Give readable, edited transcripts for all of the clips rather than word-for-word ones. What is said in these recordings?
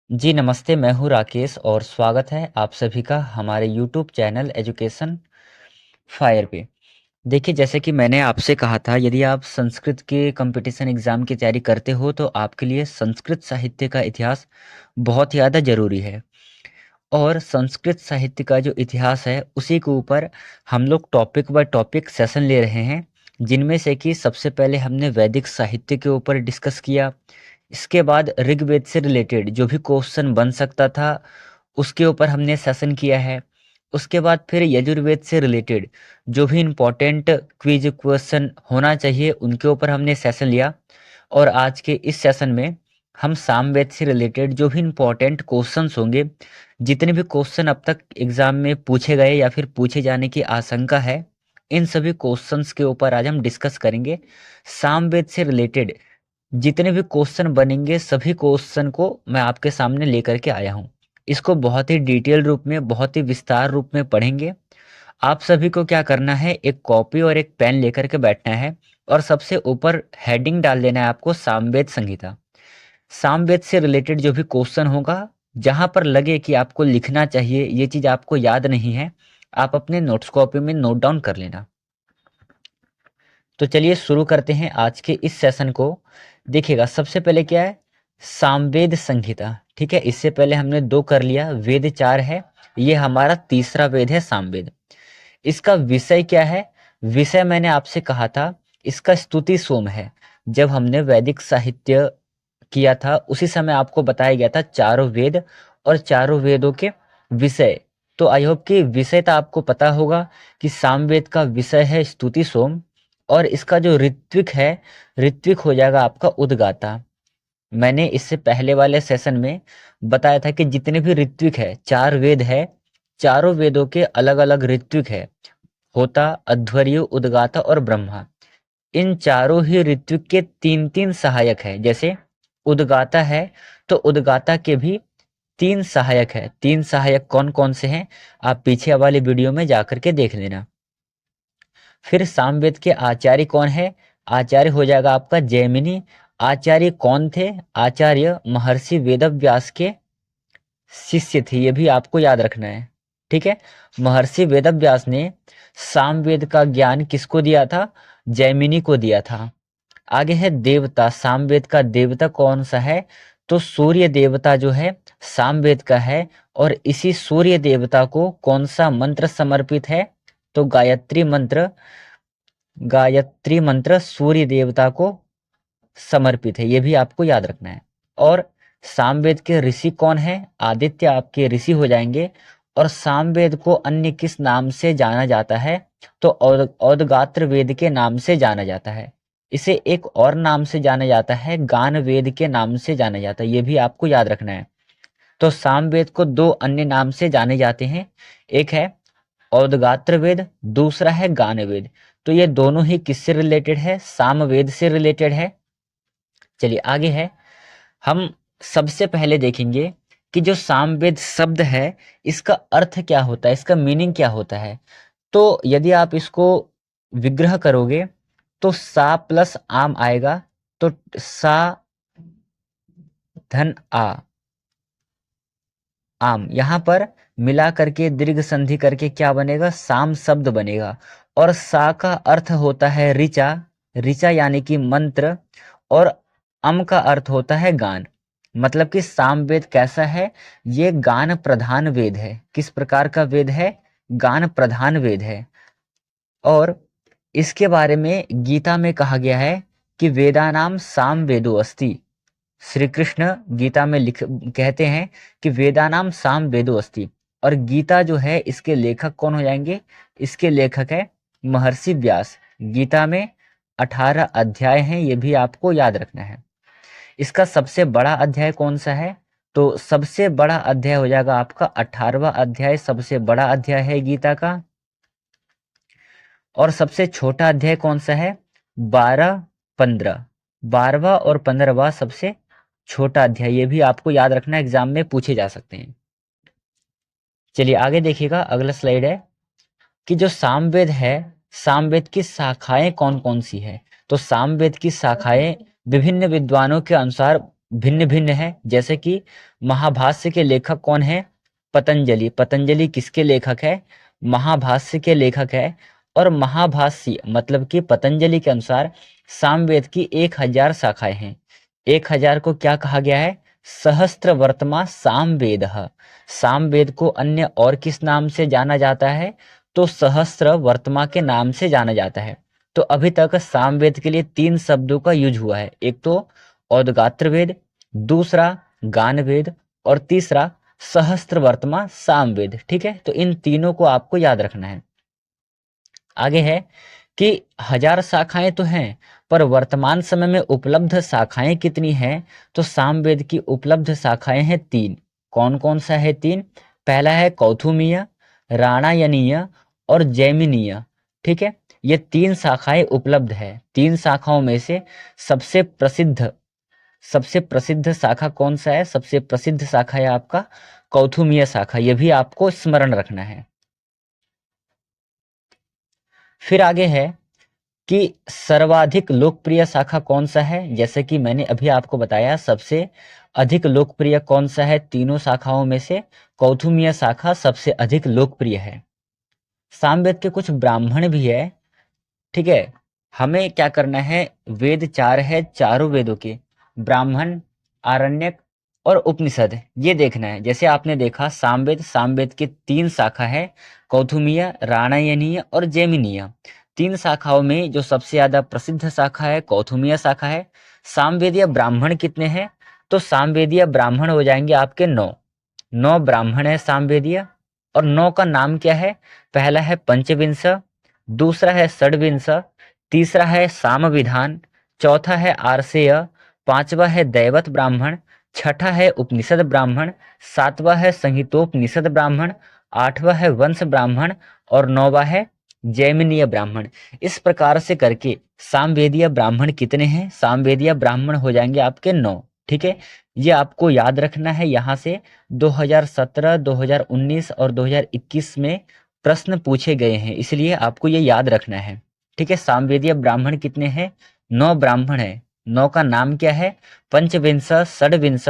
जी नमस्ते, मैं हूँ राकेश और स्वागत है आप सभी का हमारे यूट्यूब चैनल एजुकेशन फायर पे। देखिए, जैसे कि मैंने आपसे कहा था, यदि आप संस्कृत के कंपटीशन एग्ज़ाम की तैयारी करते हो तो आपके लिए संस्कृत साहित्य का इतिहास बहुत ज़्यादा ज़रूरी है। और संस्कृत साहित्य का जो इतिहास है उसी के ऊपर हम लोग टॉपिक बाय टॉपिक सेशन ले रहे हैं, जिनमें से कि सबसे पहले हमने वैदिक साहित्य के ऊपर डिस्कस किया। इसके बाद ऋग्वेद से रिलेटेड जो भी क्वेश्चन बन सकता था उसके ऊपर हमने सेशन किया है। उसके बाद फिर यजुर्वेद से रिलेटेड जो भी इम्पोर्टेंट क्विज क्वेश्चन होना चाहिए उनके ऊपर हमने सेशन लिया। और आज के इस सेशन में हम सामवेद से रिलेटेड जो भी इम्पोर्टेंट क्वेश्चंस होंगे, जितने भी क्वेश्चन अब तक एग्जाम में पूछे गए या फिर पूछे जाने की आशंका है, इन सभी क्वेश्चंस के ऊपर आज हम डिस्कस करेंगे। सामवेद से रिलेटेड जितने भी क्वेश्चन बनेंगे सभी क्वेश्चन को मैं आपके सामने लेकर के आया हूँ। इसको बहुत ही डिटेल रूप में, बहुत ही विस्तार रूप में पढ़ेंगे। आप सभी को क्या करना है, एक कॉपी और एक पेन लेकर के बैठना है और सबसे ऊपर हेडिंग डाल देना है आपको सामवेद संहिता। सामवेद से रिलेटेड जो भी क्वेश्चन होगा, जहां पर लगे कि आपको लिखना चाहिए, ये चीज आपको याद नहीं है, आप अपने नोट्स कॉपी में नोट डाउन कर लेना। तो चलिए शुरू करते हैं आज के इस सेशन को। देखिएगा, सबसे पहले क्या है, सामवेद संहिता। ठीक है, इससे पहले हमने दो कर लिया, वेद चार है, ये हमारा तीसरा वेद है सामवेद। इसका विषय क्या है? विषय मैंने आपसे कहा था, इसका स्तुति सोम है। जब हमने वैदिक साहित्य किया था उसी समय आपको बताया गया था चारों वेद और चारों वेदों के विषय। तो आई होप कि विषय तो आपको पता होगा कि सामवेद का विषय है स्तुति सोम, और इसका जो ऋत्विक है, ऋत्विक हो जाएगा आपका उद्गाता। मैंने इससे पहले वाले सेशन में बताया था कि जितने भी ऋत्विक है, चार वेद है, चारों वेदों के अलग अलग ऋत्विक है, होता, अध्वर्यु, उद्गाता और ब्रह्मा। इन चारों ही ऋत्विक के तीन तीन सहायक है। जैसे उद्गाता है तो उद्गाता के भी तीन सहायक है। तीन सहायक कौन कौन से हैं, आप पीछे वाली वीडियो में जाकर के देख लेना। फिर सामवेद के आचार्य कौन है? आचार्य हो जाएगा आपका जैमिनी। आचार्य कौन थे? आचार्य महर्षि वेदव्यास के शिष्य थे, ये भी आपको याद रखना है। ठीक है, महर्षि वेदव्यास ने सामवेद का ज्ञान किसको दिया था? जैमिनी को दिया था। आगे है देवता। सामवेद का देवता कौन सा है? तो सूर्य देवता जो है सामवेद का है। और इसी सूर्य देवता को कौन सा मंत्र समर्पित है? तो गायत्री मंत्र। गायत्री मंत्र सूर्य देवता को समर्पित है, ये भी आपको याद रखना है। और सामवेद के ऋषि कौन है? आदित्य आपके ऋषि हो जाएंगे। और सामवेद को अन्य किस नाम से जाना जाता है? तो औदगात्र वेद के नाम से जाना जाता है। इसे एक और नाम से जाना जाता है, गान वेद के नाम से जाना जाता है, ये भी आपको याद रखना है। तो सामवेद को दो अन्य नाम से जाने जाते हैं, एक है औदगात्र वेद, दूसरा है गान वेद। तो ये दोनों ही किससे रिलेटेड है? सामवेद से रिलेटेड है। चलिए आगे है, हम सबसे पहले देखेंगे कि जो सामवेद शब्द है इसका अर्थ क्या होता है, इसका मीनिंग क्या होता है। तो यदि आप इसको विग्रह करोगे तो सा प्लस आम आएगा। तो सा धन आ, आम, यहाँ पर मिला करके दीर्घ संधि करके क्या बनेगा? साम शब्द बनेगा। और सा का अर्थ होता है ऋचा, ऋचा यानी कि मंत्र। और अम का अर्थ होता है गान। मतलब कि सामवेद कैसा है? ये गान प्रधान वेद है। किस प्रकार का वेद है? गान प्रधान वेद है। और इसके बारे में गीता में कहा गया है कि वेदानाम साम वेदो अस्ति। श्री कृष्ण गीता में लिख कहते हैं कि वेदानाम साम वेदो अस्ति। और गीता जो है इसके लेखक कौन हो जाएंगे? इसके लेखक है महर्षि व्यास। गीता में 18 अध्याय हैं, ये भी आपको याद रखना है। इसका सबसे बड़ा अध्याय कौन सा है? तो सबसे बड़ा अध्याय हो जाएगा आपका 18वां अध्याय, सबसे बड़ा अध्याय है गीता का। और सबसे छोटा अध्याय कौन सा है? 12, 15। 12वां और 15वां सबसे छोटा अध्याय, ये भी आपको याद रखना, एग्जाम में पूछे जा सकते हैं। चलिए आगे देखिएगा, अगला स्लाइड है कि जो सामवेद है, सामवेद की शाखाएं कौन कौन सी है। तो सामवेद की शाखाएं विभिन्न विद्वानों के अनुसार भिन्न भिन्न है। जैसे कि महाभाष्य के लेखक कौन है? पतंजलि। पतंजलि किसके लेखक है? महाभाष्य के लेखक है। और महाभाष्य मतलब कि पतंजलि के अनुसार सामवेद की 1000 शाखाएं हैं। 1000 को क्या कहा गया है? सहस्त्र वर्तमा सामवेद। सामवेद को अन्य और किस नाम से जाना जाता है? तो सहस्त्र वर्तमा के नाम से जाना जाता है। तो अभी तक सामवेद के लिए 3 शब्दों का यूज हुआ है। एक तो औदगात्र वेद, दूसरा गान वेद, और तीसरा सहस्त्र वर्तमा सामवेद। ठीक है, तो इन तीनों को आपको याद रखना है। आगे है कि 1000 शाखाएं तो हैं, पर वर्तमान समय में उपलब्ध शाखाएं कितनी हैं? तो सामवेद की उपलब्ध शाखाएं हैं 3। कौन कौन सा है 3? पहला है कौथुमीय, राणायनीय और जैमिनीय। ठीक है, ये 3 शाखाएं उपलब्ध है। 3 शाखाओं में से सबसे प्रसिद्ध शाखा कौन सा है? सबसे प्रसिद्ध शाखा है आपका कौथुमीय शाखा। ये भी आपको स्मरण रखना है। फिर आगे है कि सर्वाधिक लोकप्रिय शाखा कौन सा है? जैसे कि मैंने अभी आपको बताया, सबसे अधिक लोकप्रिय कौन सा है? तीनों शाखाओं में से कौथुमीय शाखा सबसे अधिक लोकप्रिय है। सामवेद के कुछ ब्राह्मण भी है। ठीक है, हमें क्या करना है? वेद 4 है, चारों वेदों के ब्राह्मण, आरण्यक और उपनिषद, ये देखना है। जैसे आपने देखा सामवेद, सामवेद के 3 शाखा है, कौथुमीय, राणायनीय और जैमिनीय। 3 शाखाओं में जो सबसे ज्यादा प्रसिद्ध शाखा है कौथुमीय शाखा है। सामवेदीय ब्राह्मण कितने हैं? तो सामवेदीय ब्राह्मण हो जाएंगे आपके 9। 9 ब्राह्मण है सामवेदीय। और 9 का नाम क्या है? पहला है पंचविंश, दूसरा है षड्विंश, तीसरा है सामविधान, चौथा है आरसेय, पांचवा है दैवत ब्राह्मण, छठा है उपनिषद ब्राह्मण, सातवां है संहितोपनिषद ब्राह्मण, आठवां है वंश ब्राह्मण और नौवां है जैमिनीय ब्राह्मण। इस प्रकार से करके सामवेदीय ब्राह्मण कितने हैं? सामवेदीय ब्राह्मण हो जाएंगे आपके 9। ठीक है, ये आपको याद रखना है। यहाँ से 2017, 2019 और 2021 में प्रश्न पूछे गए हैं, इसलिए आपको ये याद रखना है। ठीक है, सामवेदीय ब्राह्मण कितने हैं? 9 ब्राह्मण है। 9 का नाम क्या है? पंचविंश, षड्विंश,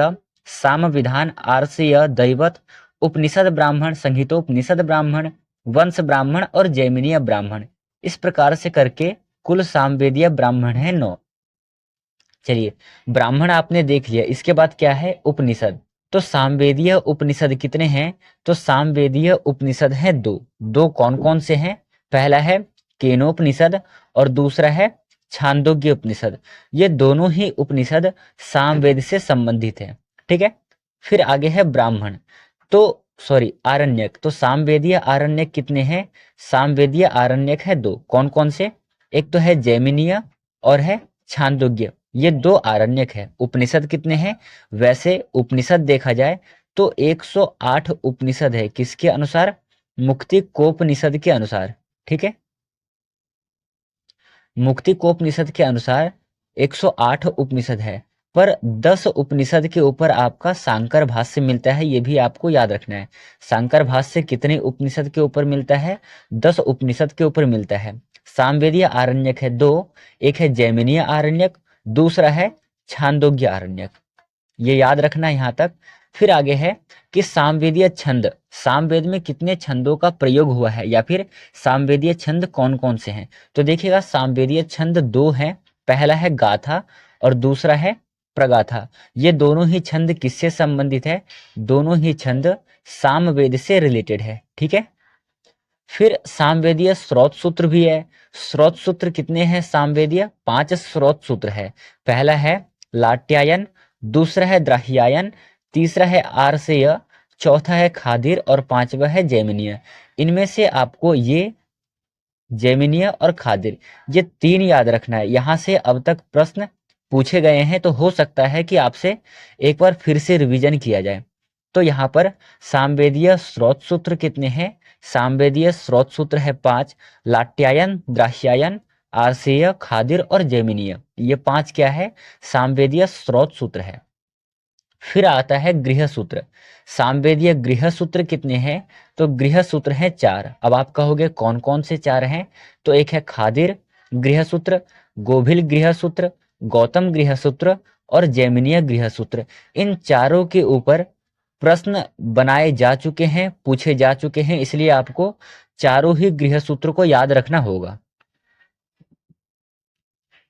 सामविधान, आरसीय, दैवत, उपनिषद ब्राह्मण, संहितोपनिषद ब्राह्मण, वंश ब्राह्मण और जैमिनीय ब्राह्मण। इस प्रकार से करके कुल सामवेदीय ब्राह्मण है 9। चलिए, ब्राह्मण आपने देख लिया, इसके बाद क्या है? उपनिषद। तो सामवेदीय उपनिषद कितने हैं? तो सामवेदीय उपनिषद हैं 2। 2 कौन कौन से हैं? पहला है केनोपनिषद और दूसरा है छांदोग्य उपनिषद। ये दोनों ही उपनिषद सामवेद से संबंधित है। ठीक है, फिर आगे है ब्राह्मण, तो सॉरी आरण्यक। तो सामवेदीय आरण्यक कितने हैं? सामवेदीय आरण्यक है 2। कौन कौन से? एक तो है जैमिनीय और है छांदोग्य। ये 2 आरण्यक है। उपनिषद कितने हैं? वैसे उपनिषद देखा जाए तो 108 उपनिषद है। किसके अनुसार? मुक्तिकोपनिषद के अनुसार। ठीक है, मुक्तिकोपनिषद के अनुसार 108 उपनिषद है। पर 10 उपनिषद के ऊपर आपका शांकर भाष्य मिलता है, ये भी आपको याद रखना है। शांकर भाष्य कितने उपनिषद के ऊपर मिलता है? 10 उपनिषद के ऊपर मिलता है। सामवेदीय आरण्यक है 2, एक है जैमिनीय आरण्यक, दूसरा है छांदोग्य आरण्यक। ये याद रखना है यहाँ तक। फिर आगे है कि सामवेदीय छंद, सामवेद में कितने छंदों का प्रयोग हुआ है, या फिर सामवेदीय छंद कौन कौन से हैं? तो देखिएगा, सामवेदीय छंद 2 हैं। पहला है गाथा और दूसरा है प्रगाथा। ये दोनों ही छंद किससे संबंधित है? दोनों ही छंद सामवेद से रिलेटेड है। ठीक है, फिर सामवेदीय स्रोत सूत्र भी है। स्रोत सूत्र कितने हैं सामवेदीय? 5 स्रोत सूत्र है। पहला है लाट्यायन, दूसरा है द्राह्यायन, तीसरा है आरसेय, चौथा है खादिर और पांचवा है जैमिनीय। इनमें से आपको ये जैमिनीय और खादिर, ये 3 याद रखना है। यहाँ से अब तक प्रश्न पूछे गए हैं, तो हो सकता है कि आपसे एक बार फिर से रिवीजन किया जाए। तो यहाँ पर सामवेदीय स्रोत सूत्र कितने हैं? सामवेदीय स्रोत सूत्र है 5। लाट्यायन, द्राह्यायन, आरसेय, खादिर और जैमिनीय, ये 5 क्या है? सामवेदीय स्रोत सूत्र है। फिर आता है गृह सूत्र। सामवेदीय गृह सूत्र कितने हैं? तो गृह सूत्र हैं 4। अब आप कहोगे कौन कौन से 4 हैं? तो एक है खादिर गृह सूत्र, गोभिल गृह सूत्र, गौतम गृह सूत्र और जैमिनीय गृहसूत्र, इन चारों के ऊपर प्रश्न बनाए जा चुके हैं, पूछे जा चुके हैं, इसलिए आपको चारों ही गृहसूत्र को याद रखना होगा।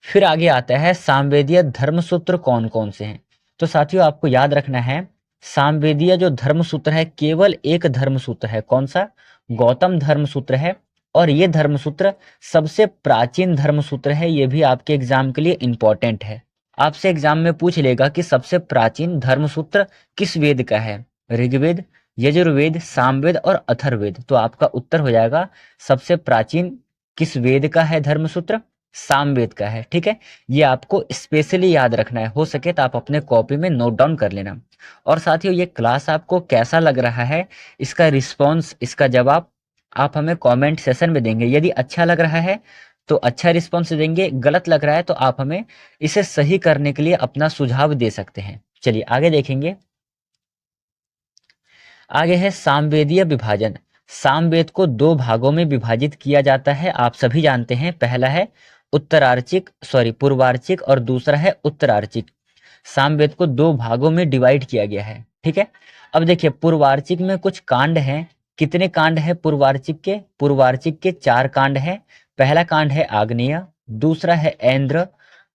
फिर आगे आता है सामवेदीय धर्मसूत्र कौन कौन से हैं। तो साथियों आपको याद रखना है, सामवेदीय जो धर्मसूत्र है केवल एक धर्मसूत्र है। कौन सा? गौतम धर्मसूत्र है। और ये धर्मसूत्र सबसे प्राचीन धर्मसूत्र है। ये भी आपके एग्जाम के लिए इंपॉर्टेंट है। आपसे एग्जाम में पूछ लेगा कि सबसे प्राचीन धर्मसूत्र किस वेद का है? ऋग्वेद, यजुर्वेद, सामवेद और अथर्ववेद। तो आपका उत्तर हो जाएगा सबसे प्राचीन किस वेद का है धर्मसूत्र? सामवेद का है। ठीक है, ये आपको स्पेशली याद रखना है। हो सके तो आप अपने कॉपी में नोट डाउन कर लेना। और साथियों ये क्लास आपको कैसा लग रहा है, इसका रिस्पॉन्स, इसका जवाब आप हमें कमेंट सेशन में देंगे। यदि अच्छा लग रहा है तो अच्छा रिस्पॉन्स देंगे, गलत लग रहा है तो आप हमें इसे सही करने के लिए अपना सुझाव दे सकते हैं। चलिए आगे देखेंगे। आगे है सामवेदीय विभाजन। सामवेद को दो भागों में विभाजित किया जाता है, आप सभी जानते हैं। पहला है पूर्वार्चिक और दूसरा है उत्तरार्चिक। सामवेद को दो भागों में डिवाइड किया गया है। ठीक है, अब देखिए पूर्वार्चिक में कुछ कांड हैं। कितने कांड है पूर्वार्चिक के? पूर्वार्चिक के 4 कांड हैं। पहला कांड है आग्नेय, दूसरा है ऐन्द्र,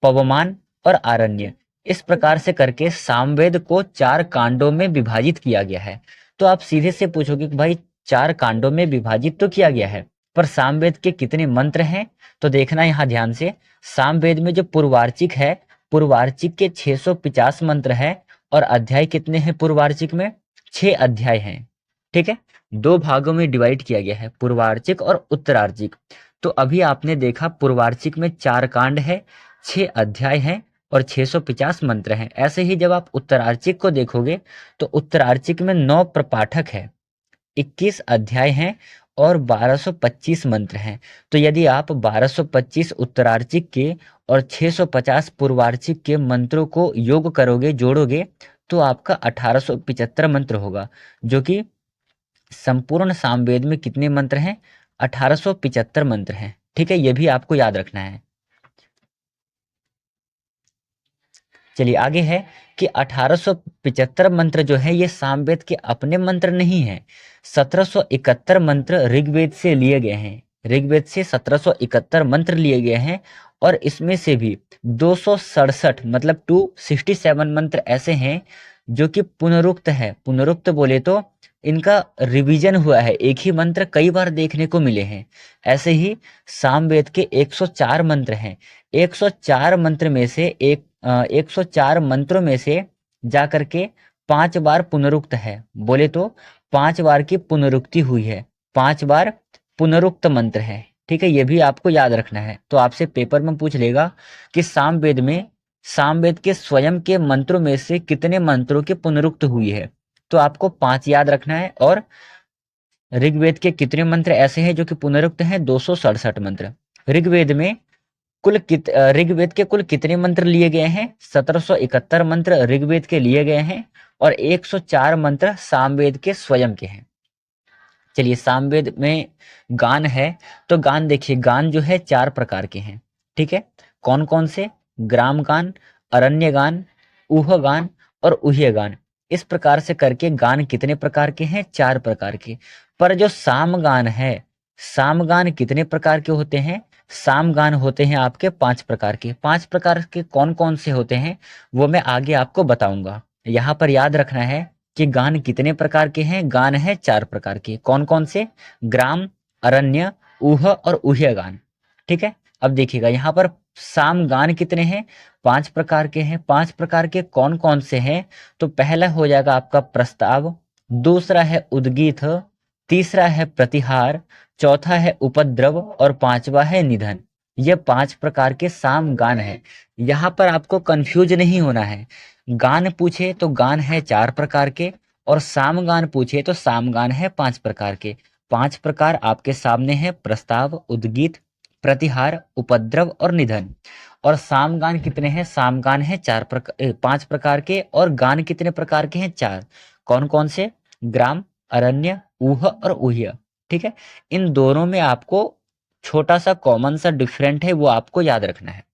पवमान और आरण्य। इस प्रकार से करके सामवेद को 4 कांडों में विभाजित किया गया है। तो आप सीधे से पूछोगे कि भाई 4 कांडों में विभाजित तो किया गया है, पर सामवेद के कितने मंत्र हैं? तो देखना यहाँ ध्यान से, सामवेद में जो पूर्वार्चिक है, पूर्वार्चिक के 650 मंत्र है। और अध्याय कितने हैं पूर्वार्चिक में? 6 अध्याय हैं। ठीक है, दो भागों में डिवाइड किया गया है, पूर्वार्चिक और उत्तरार्चिक। तो अभी आपने देखा पूर्वार्चिक में 4 कांड है, 6 अध्याय हैं और 650 मंत्र हैं। ऐसे ही जब आप उत्तरार्चिक को देखोगे तो उत्तरार्चिक में 9 प्रपाठक है, 21 अध्याय हैं और 1225 मंत्र हैं। तो यदि आप 1225 उत्तरार्चिक के और 650 पूर्वार्चिक के मंत्रों को योग करोगे, जोड़ोगे, तो आपका 1875 मंत्र होगा। जो कि संपूर्ण सामवेद में कितने मंत्र हैं? 1875 मंत्र हैं। ठीक है, ये भी आपको याद रखना है। चलिए आगे है कि 1875 मंत्र जो है ये सामवेद के अपने मंत्र नहीं है। 1771 मंत्र ऋग्वेद से लिए गए हैं। ऋग्वेद से 1771 मंत्र लिए गए हैं। और इसमें से भी 267 मतलब 267 मंत्र ऐसे हैं जो कि पुनरुक्त है। पुनरुक्त बोले तो इनका रिवीजन हुआ है, एक ही मंत्र कई बार देखने को मिले हैं। ऐसे ही सामवेद के 104 मंत्र हैं। 104 मंत्र में से 104 मंत्रों में से जा करके 5 बार पुनरुक्त है। बोले तो 5 बार की पुनरुक्ति हुई है, 5 बार पुनरुक्त मंत्र है। ठीक है, ये भी आपको याद रखना है। तो आपसे पेपर में पूछ लेगा कि सामवेद के स्वयं के मंत्रों में से कितने मंत्रों की पुनरुक्त हुई है? तो आपको 5 याद रखना है। और ऋग्वेद के कितने मंत्र ऐसे हैं जो कि पुनरुक्त हैं? 267 मंत्र। ऋग्वेद में ऋग्वेद के कुल कितने मंत्र लिए गए हैं? 1771 मंत्र ऋग्वेद के लिए गए हैं और 104 मंत्र सामवेद के स्वयं के हैं। चलिए सामवेद में गान है, तो गान देखिए, गान जो है 4 प्रकार के हैं। ठीक है, कौन कौन से? ग्राम गान, अरण्य गान, ऊह गान और ऊह्य गान। इस प्रकार से करके गान कितने प्रकार के हैं? 4 प्रकार के। पर जो सामगान है, सामगान कितने प्रकार के होते हैं? सामगान होते हैं आपके 5 प्रकार के। 5 प्रकार के कौन कौन से होते हैं वो मैं आगे आपको बताऊंगा। यहाँ पर याद रखना है कि गान कितने प्रकार के हैं? गान है 4 प्रकार के। कौन कौन से? ग्राम, अरण्य, ऊह और ऊह्य गान। ठीक है, अब देखिएगा यहाँ पर साम गान कितने हैं? 5 प्रकार के हैं। 5 प्रकार के कौन कौन से हैं? तो पहला हो जाएगा आपका प्रस्ताव, दूसरा है उद्गीत, तीसरा है प्रतिहार, चौथा है उपद्रव और पांचवा है निधन। ये 5 प्रकार के साम गान है। यहाँ पर आपको कंफ्यूज नहीं होना है। गान पूछे तो गान है 4 प्रकार के और सामगान पूछे तो सामगान है 5 प्रकार के। 5 प्रकार आपके सामने है, प्रस्ताव, उद्गीत, प्रतिहार, उपद्रव और निधन। और सामगान कितने हैं? सामगान है 5 प्रकार के और गान कितने प्रकार के हैं? 4। कौन कौन से? ग्राम, अरण्य, ऊह और ऊह्य। ठीक है, इन दोनों में आपको छोटा सा कॉमन सा डिफरेंट है, वो आपको याद रखना है।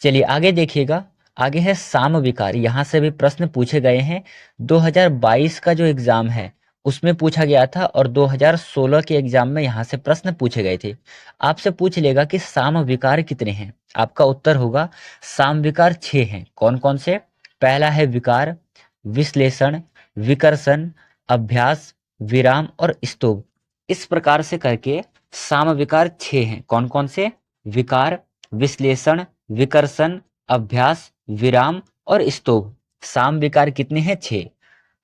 चलिए आगे देखिएगा, आगे है साम विकार। यहाँ से भी प्रश्न पूछे गए हैं। 2022 का जो एग्जाम है उसमें पूछा गया था और 2016 के एग्जाम में यहाँ से प्रश्न पूछे गए थे। आपसे पूछ लेगा कि साम विकार कितने हैं, आपका उत्तर होगा साम विकार 6 हैं। कौन कौन से? पहला है विकार, विश्लेषण, विकर्षण, अभ्यास, विराम और स्तोभ। इस प्रकार से करके साम विकार 6 हैं। कौन कौन से? विकार, विश्लेषण, विकर्षण, अभ्यास, विराम और स्तोभ। साम विकार कितने हैं? 6।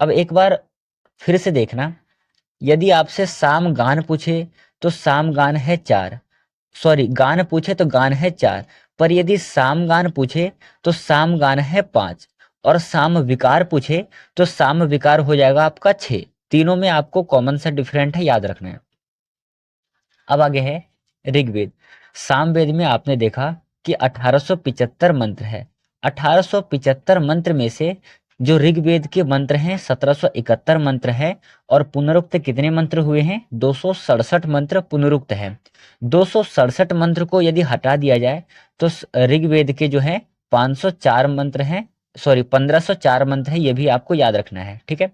अब एक बार फिर से देखना, यदि आपसे साम गान पूछे तो साम गान है 4, सॉरी गान पूछे तो गान है 4, पर यदि साम गान पूछे तो साम गान है 5, और साम विकार पूछे तो साम विकार हो जाएगा आपका 6। तीनों में आपको कॉमन सा डिफरेंट है, याद रखना है। अब आगे है ऋग्वेद। सामवेद में आपने देखा कि 1875 मंत्र है। 1875 मंत्र में से जो ऋग्वेद के मंत्र हैं 1771 मंत्र है, और पुनरुक्त कितने मंत्र हुए हैं? 267 मंत्र पुनरुक्त है। 267 मंत्र को यदि हटा दिया जाए तो ऋग्वेद के जो है 504 मंत्र हैं, सॉरी 1504 मंत्र है, ये भी आपको याद रखना है, ठीक है।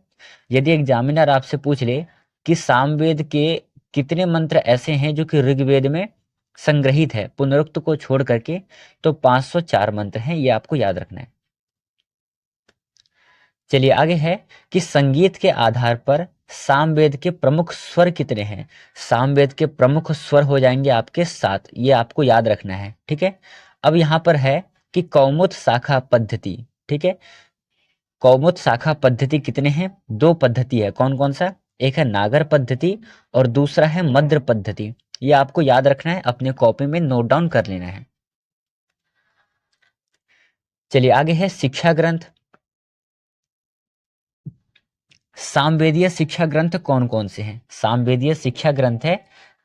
यदि एग्जामिनर आपसे पूछ ले कि सामवेद के कितने मंत्र ऐसे हैं जो कि ऋग्वेद में संग्रहित है पुनरुक्त को छोड़ करके, तो 504 मंत्र हैं, ये आपको याद रखना है। चलिए आगे है कि संगीत के आधार पर सामवेद के प्रमुख स्वर कितने हैं? सामवेद के प्रमुख स्वर हो जाएंगे आपके 7, ये आपको याद रखना है, ठीक है। अब यहाँ पर है कि कौमुद शाखा पद्धति, ठीक है। कौमुद शाखा पद्धति कितने हैं? 2 पद्धति है। कौन कौन सा? एक है नागर पद्धति और दूसरा है मद्र पद्धति। ये आपको याद रखना है, अपने कॉपी में नोट डाउन कर लेना है। चलिए आगे है शिक्षा ग्रंथ। सामवेदीय शिक्षा ग्रंथ कौन कौन से हैं? सामवेदीय शिक्षा ग्रंथ है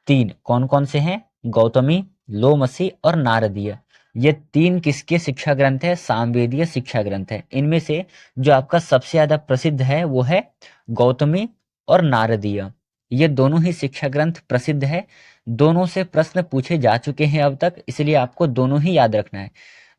3। कौन कौन से हैं? गौतमी, लोमसी और नारदीय। ये 3 किसके शिक्षा ग्रंथ है? सामवेदीय शिक्षा ग्रंथ है। इनमें से जो आपका सबसे ज्यादा प्रसिद्ध है वो है गौतमी और नारदीय। ये दोनों ही शिक्षा ग्रंथ प्रसिद्ध है। दोनों से प्रश्न पूछे जा चुके हैं अब तक, इसलिए आपको दोनों ही याद रखना है।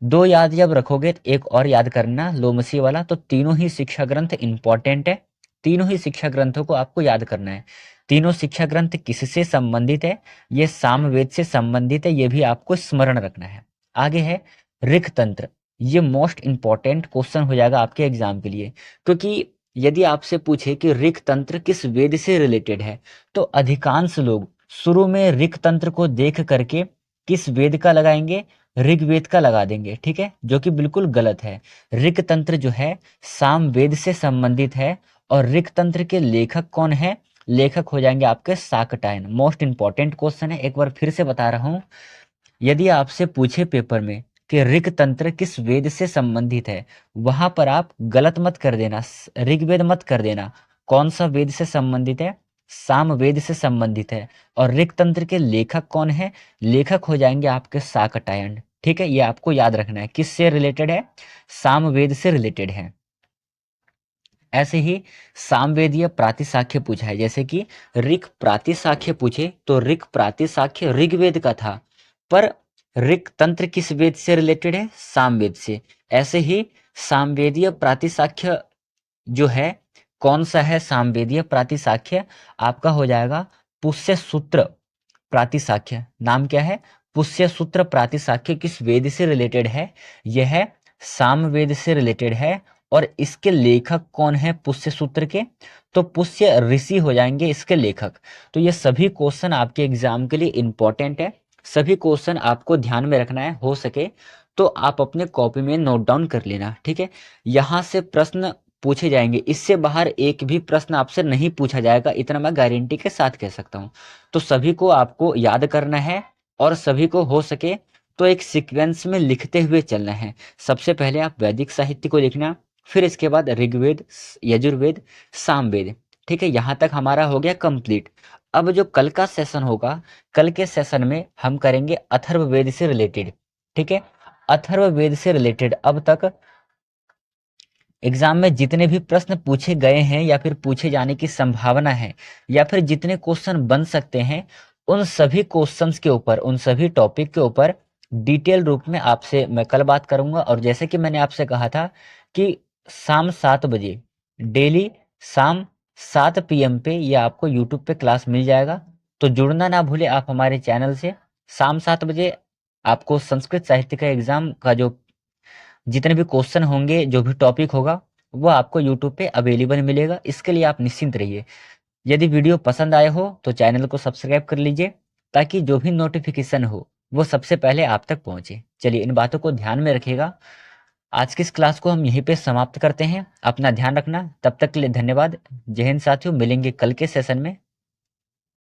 2 याद जब रखोगे तो एक और याद करना लोमसी वाला। तो तीनों ही शिक्षा ग्रंथ इंपॉर्टेंट है, तीनों ही शिक्षा ग्रंथों को आपको याद करना है। तीनों शिक्षा ग्रंथ किससे संबंधित है? ये सामवेद से संबंधित है, ये भी आपको स्मरण रखना है। आगे है ऋक तंत्र। ये मोस्ट इंपॉर्टेंट क्वेश्चन हो जाएगा आपके एग्जाम के लिए, क्योंकि यदि आपसे पूछे कि ऋक तंत्र किस वेद से रिलेटेड है, तो अधिकांश लोग शुरू में ऋक तंत्र को देख करके किस वेद का लगाएंगे? ऋग्वेद का लगा देंगे, ठीक है, जो कि बिल्कुल गलत है। ऋक तंत्र जो है सामवेद से संबंधित है, और ऋक तंत्र के लेखक कौन है? लेखक हो जाएंगे आपके शाकटायन। मोस्ट इंपॉर्टेंट क्वेश्चन है, एक बार फिर से बता रहा हूं। यदि आपसे पूछे पेपर में कि ऋक तंत्र किस वेद से संबंधित है, वहां पर आप गलत मत कर देना, ऋग्वेद मत कर देना। कौन सा वेद से संबंधित है? सामवेद से संबंधित है। और ऋक तंत्र के लेखक कौन है? लेखक हो जाएंगे आपके शाकटायन, ठीक है। ये आपको याद रखना है, किससे रिलेटेड है? सामवेद से रिलेटेड है। ऐसे ही सामवेदीय प्रातिशाख्य पूछा है, जैसे कि ऋक प्रातिशाख्य पूछे तो ऋक प्रातिशाख्य ऋग्वेद का था, पर ऋक तंत्र किस वेद से रिलेटेड है? सामवेद से। ऐसे ही सामवेदीय प्रातिशाख्य जो है कौन सा है? सामवेदीय प्रातिशाख्य आपका हो जाएगा पुष्य सूत्र प्रातिशाख्य। नाम क्या है? पुष्य सूत्र प्रातिशाख्य किस वेद से रिलेटेड है? यह सामवेद से रिलेटेड है। और इसके लेखक कौन है पुष्य सूत्र के? तो पुष्य ऋषि हो जाएंगे इसके लेखक। तो ये सभी क्वेश्चन आपके एग्जाम के लिए इंपॉर्टेंट है, सभी क्वेश्चन आपको ध्यान में रखना है। हो सके तो आप अपने कॉपी में नोट डाउन कर लेना, ठीक है। यहाँ से प्रश्न पूछे जाएंगे, इससे बाहर एक भी प्रश्न आपसे नहीं पूछा जाएगा, इतना मैं गारंटी के साथ कह सकता हूँ। तो सभी को आपको याद करना है, और सभी को हो सके तो एक सीक्वेंस में लिखते हुए चलना है। सबसे पहले आप वैदिक साहित्य को लिखना, फिर इसके बाद ऋग्वेद, यजुर्वेद, सामवेद, ठीक है। यहाँ तक हमारा हो गया कंप्लीट। अब जो कल का सेशन होगा, कल के सेशन में हम करेंगे अथर्ववेद से रिलेटेड, ठीक है। अथर्ववेद से रिलेटेड अब तक एग्जाम में जितने भी प्रश्न पूछे गए हैं या फिर पूछे जाने की संभावना है, या फिर जितने क्वेश्चन बन सकते हैं, उन सभी क्वेश्चंस के ऊपर, उन सभी टॉपिक के ऊपर डिटेल रूप में आपसे मैं कल बात करूंगा। और जैसे कि मैंने आपसे कहा था कि शाम 7 बजे, डेली शाम 7 PM पे ये आपको यूट्यूब पे क्लास मिल जाएगा। तो जुड़ना ना भूले आप हमारे चैनल से। शाम 7 बजे आपको संस्कृत साहित्य का एग्जाम का जो जितने भी क्वेश्चन होंगे, जो भी टॉपिक होगा, वो आपको यूट्यूब पे अवेलेबल मिलेगा। इसके लिए आप निश्चिंत रहिए। यदि वीडियो पसंद आए हो तो चैनल को सब्सक्राइब कर लीजिए, ताकि जो भी नोटिफिकेशन हो वो सबसे पहले आप तक पहुंचे। चलिए, इन बातों को ध्यान में रखिएगा। आज की इस क्लास को हम यहीं पे समाप्त करते हैं। अपना ध्यान रखना। तब तक के लिए धन्यवाद। जय हिंद साथियों, मिलेंगे कल के सेशन में।